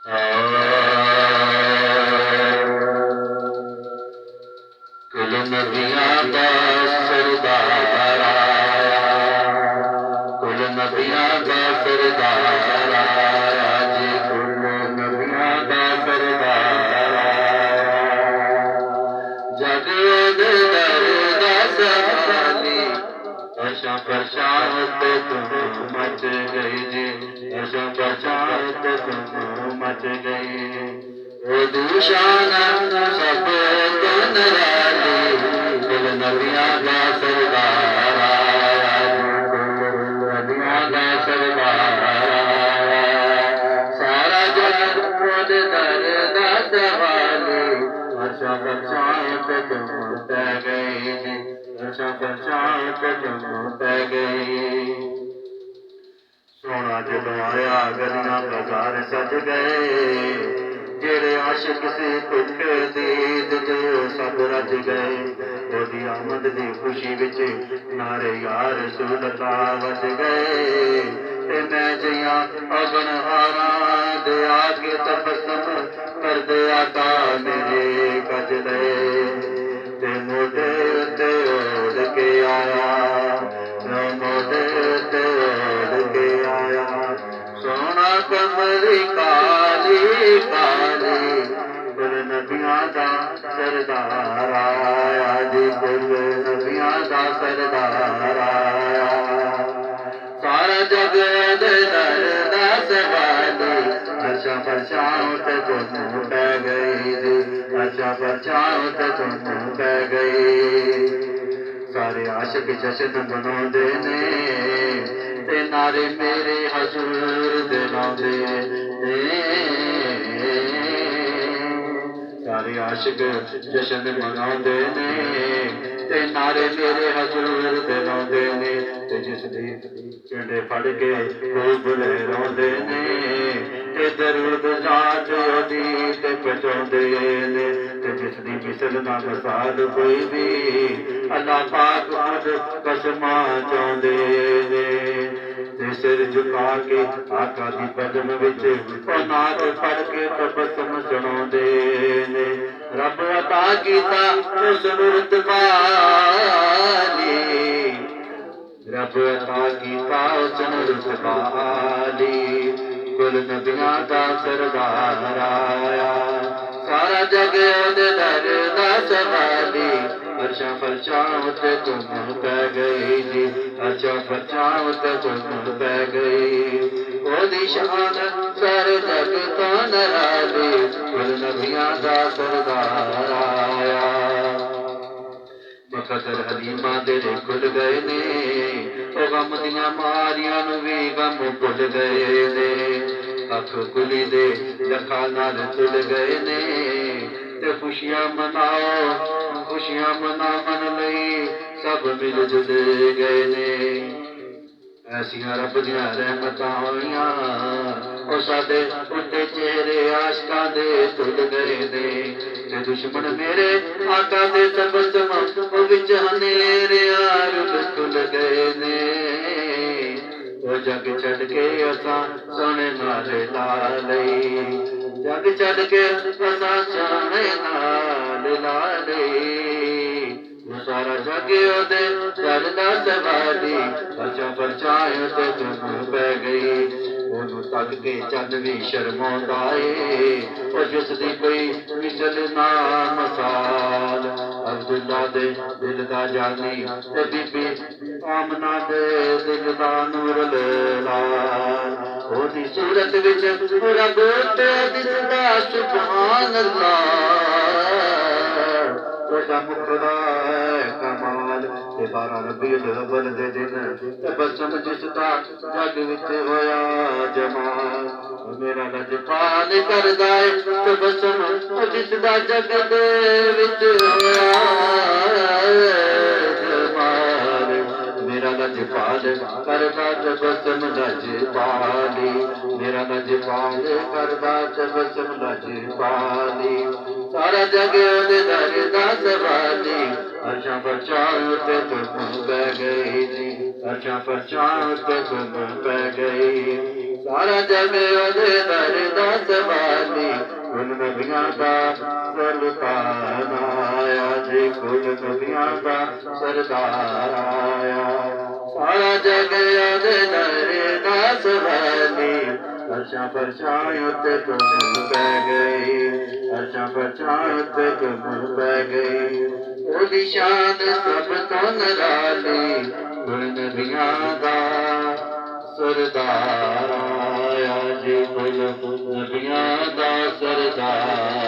कुल नबियां दा सरदार आया, कुल नबियां दा सरदार आया जी, कुल नबियां दा सरदार आया। जग दे दर दा सवाली, अशां फरशां ते तुम मच गई जी, अशां फरशां ते तुम मच गई। ओ दूशान सब तो निराली, कुल नबियां दा सरदार आया, कुल नबियां दा सरदार आया। सारा जग ओदे दर दा सवाली, अशां फरशां ते तुम पै गई जी, अशां फरशां ते तुम पै गई। सोना जदों आया गलियां बाजार सज गए, जेड़े आशिक सी भुखे दीद जो सब रज गए। ओदी आमद दी खुशी विच नारे यार रसूल अल्लाह वज गए। ते मैं जियां अगन हारा दे आगे तबस्सुम कर दे आका मेरे गज ले। ते मोढे ते ओढ़ के आया, मोढे ते ओढ़ के आया। सोना कमरी काली काली, कुल नबियां दा सरदार आया जी, कुल नबियां दा सरदार आया। सारा जग दे दर दा सवाली, अशां फरशां ते तुम पै गई जी, अशां फरशां ते तुम पै गई। सारे आशिक जश्न मनाउंदे ने, ते नारे मेरे हजूर दे लाउंदे ने। सारे आशिक जश्न मनाउंदे ने, ते नारे मेरे हजूर दे लाउंदे ने। ते जिस दी झंडे फड़ के खूब लहराउंदे ने, ते दरूद जात ओदी ते पहुंचाउंदे ने। ते जिस दी मिसल ना मिसाल कोई भी, अल्लाह पाक खुद कसमां चाहुंदे ने। ते सिर झुका के आका दी कदम विच ओ नात पढ़ के तबस्सुम सुणाउंदे ने। रब अता कीता उस रुतबा ली, रब अता कीता उस रुतबा ली, कुल नबियां दा सरदार आया। सारा जग ओदे दर दा सवाली, अशां फरशां ते तुम पै गई जी, अशां फरशां ते तुम पै गई। ओदी शान सारे जग तो निराली, कुल नबियां दा सरदार आया। मकदर हलीमा तेरे खुल गए ने, ओ गम दियां मारियां नूं भी गम भुल गए ने। अख कुली दे लखा नाल तुल गए ने, ते खुशियां मनाओ खुशियां मनावन लई सब मिल जुल गए ने। ऐसियां रब दियां रहमतां होइयां, ओ साडे उल्टे चेहरे आशकां दे धुल गए ने। ते दुश्मन मेरे आका दे तबस्सुम विच हनेरियां रुल खुल गए ने। ओ जग छड़ के असां सोने नाल ला लई, जग छड़ के असां सोने नाल ला लई। सारा जग ओदे दर दा सवाली, अशां फरशां ते तुम पै गई। ओनू तक के चंद भी शर्माउंदा ए, ओ जिस दी कोई मिसल ना मसाल। अब्दुल्ला दे दिल दा जानी, ते बीबी आमना दे दिल दा नूर लाल। ओदी सूरत विच रब ते दिसदा सुभान अल्लाह, ओदा मुखड़ा कमाल। ते 12 रबीउल अव्वल दे दिन तबस्सुम जिसदा जग विच होया जमाल। मेरा लजपाल करदा है तबस्सुम जिसदा जग दे विच होया जमाल। मेरा लजपाल करदा तबस्सुम लजपाली, मेरा लजपाल करदा तबस्सुम लजपाली। सारा जग ओदे दर दा सवाली, अशां फरशां ते तुम पै गई जी, अशां फरशां ते तुम पै गई। सारा जग ओदे दर दा सवाली, कुल नबियां दा सुल्तान आया जी, कुल नबियां दा सरदार आया। सारा जग याद नरे दास वैली, अर्शां फरशां उत्ते तुम पै गई, अर्शां फरशां उत्ते तुम पै गई। ओदी शान सब तो निराली, कुल नबियां दा सरदार आया जी, कुल नबियां दा सरदार